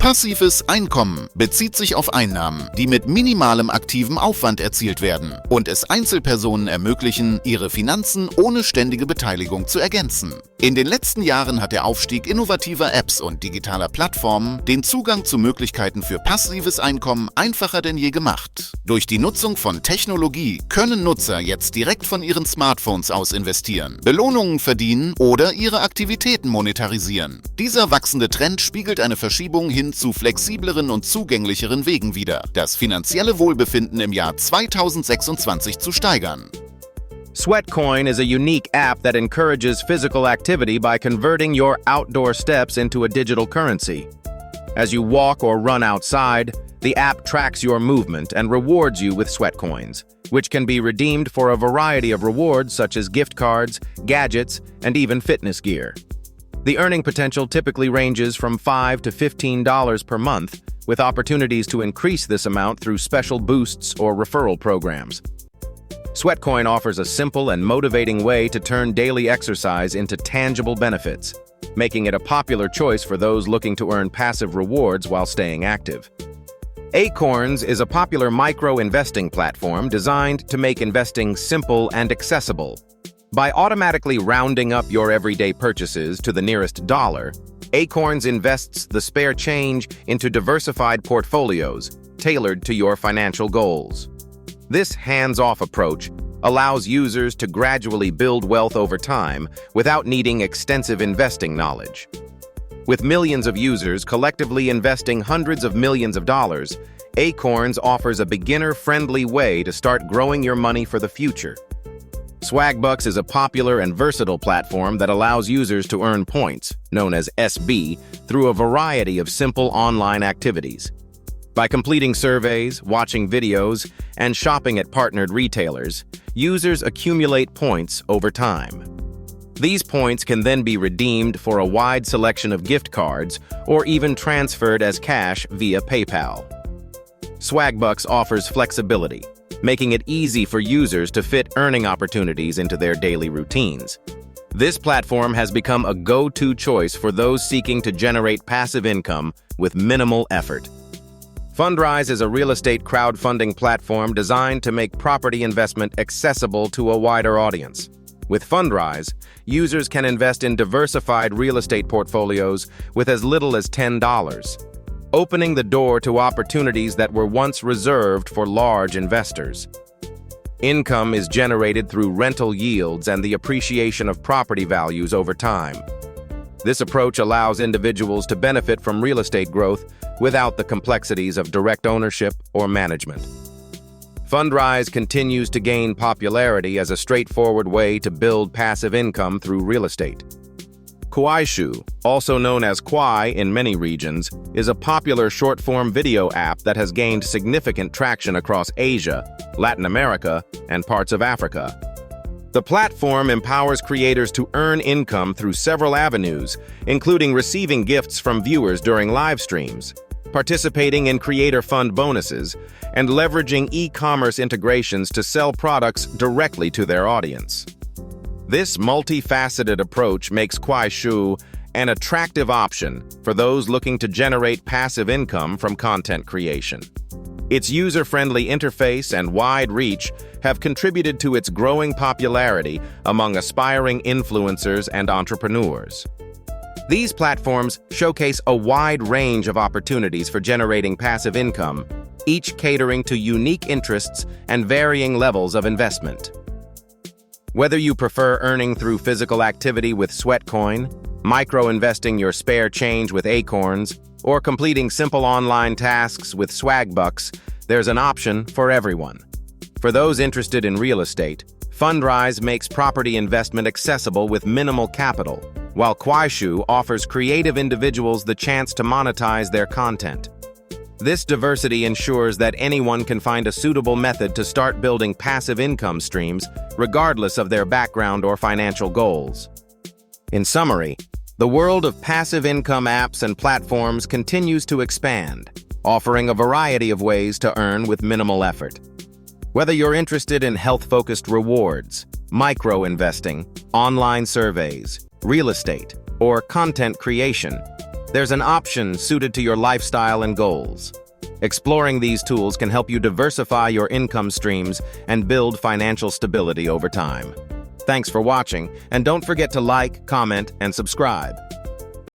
Passives Einkommen bezieht sich auf Einnahmen, die mit minimalem aktivem Aufwand erzielt werden und es Einzelpersonen ermöglichen, ihre Finanzen ohne ständige Beteiligung zu ergänzen. In den letzten Jahren hat der Aufstieg innovativer Apps und digitaler Plattformen den Zugang zu Möglichkeiten für passives Einkommen einfacher denn je gemacht. Durch die Nutzung von Technologie können Nutzer jetzt direkt von ihren Smartphones aus investieren, Belohnungen verdienen oder ihre Aktivitäten monetarisieren. Dieser wachsende Trend spiegelt eine Verschiebung hin zu flexibleren und zugänglicheren Wegen wider, das finanzielle Wohlbefinden im Jahr 2026 zu steigern. Sweatcoin is a unique app that encourages physical activity by converting your outdoor steps into a digital currency. As you walk or run outside, the app tracks your movement and rewards you with Sweatcoins, which can be redeemed for a variety of rewards such as gift cards, gadgets, and even fitness gear. The earning potential typically ranges from $5 to $15 per month, with opportunities to increase this amount through special boosts or referral programs. Sweatcoin offers a simple and motivating way to turn daily exercise into tangible benefits, making it a popular choice for those looking to earn passive rewards while staying active. Acorns is a popular micro-investing platform designed to make investing simple and accessible. By automatically rounding up your everyday purchases to the nearest dollar, Acorns invests the spare change into diversified portfolios tailored to your financial goals. This hands-off approach allows users to gradually build wealth over time without needing extensive investing knowledge. With millions of users collectively investing hundreds of millions of dollars, Acorns offers a beginner-friendly way to start growing your money for the future. Swagbucks is a popular and versatile platform that allows users to earn points, known as SB, through a variety of simple online activities. By completing surveys, watching videos, and shopping at partnered retailers, users accumulate points over time. These points can then be redeemed for a wide selection of gift cards or even transferred as cash via PayPal. Swagbucks offers flexibility, making it easy for users to fit earning opportunities into their daily routines. This platform has become a go-to choice for those seeking to generate passive income with minimal effort. Fundrise is a real estate crowdfunding platform designed to make property investment accessible to a wider audience. With Fundrise, users can invest in diversified real estate portfolios with as little as $10, opening the door to opportunities that were once reserved for large investors. Income is generated through rental yields and the appreciation of property values over time. This approach allows individuals to benefit from real estate growth without the complexities of direct ownership or management. Fundrise continues to gain popularity as a straightforward way to build passive income through real estate. Kuaishou, also known as Kwai in many regions, is a popular short-form video app that has gained significant traction across Asia, Latin America, and parts of Africa. The platform empowers creators to earn income through several avenues, including receiving gifts from viewers during live streams, participating in creator fund bonuses, and leveraging e-commerce integrations to sell products directly to their audience. This multifaceted approach makes Kuaishou an attractive option for those looking to generate passive income from content creation. Its user-friendly interface and wide reach have contributed to its growing popularity among aspiring influencers and entrepreneurs. These platforms showcase a wide range of opportunities for generating passive income, each catering to unique interests and varying levels of investment. Whether you prefer earning through physical activity with Sweatcoin, micro-investing your spare change with Acorns, or completing simple online tasks with Swagbucks, there's an option for everyone. For those interested in real estate, Fundrise makes property investment accessible with minimal capital, while Kuaishou offers creative individuals the chance to monetize their content. This diversity ensures that anyone can find a suitable method to start building passive income streams, regardless of their background or financial goals. In summary, the world of passive income apps and platforms continues to expand, offering a variety of ways to earn with minimal effort. Whether you're interested in health-focused rewards, micro-investing, online surveys, real estate, or content creation, there's an option suited to your lifestyle and goals. Exploring these tools can help you diversify your income streams and build financial stability over time. Thanks for watching, and don't forget to like, comment, and subscribe.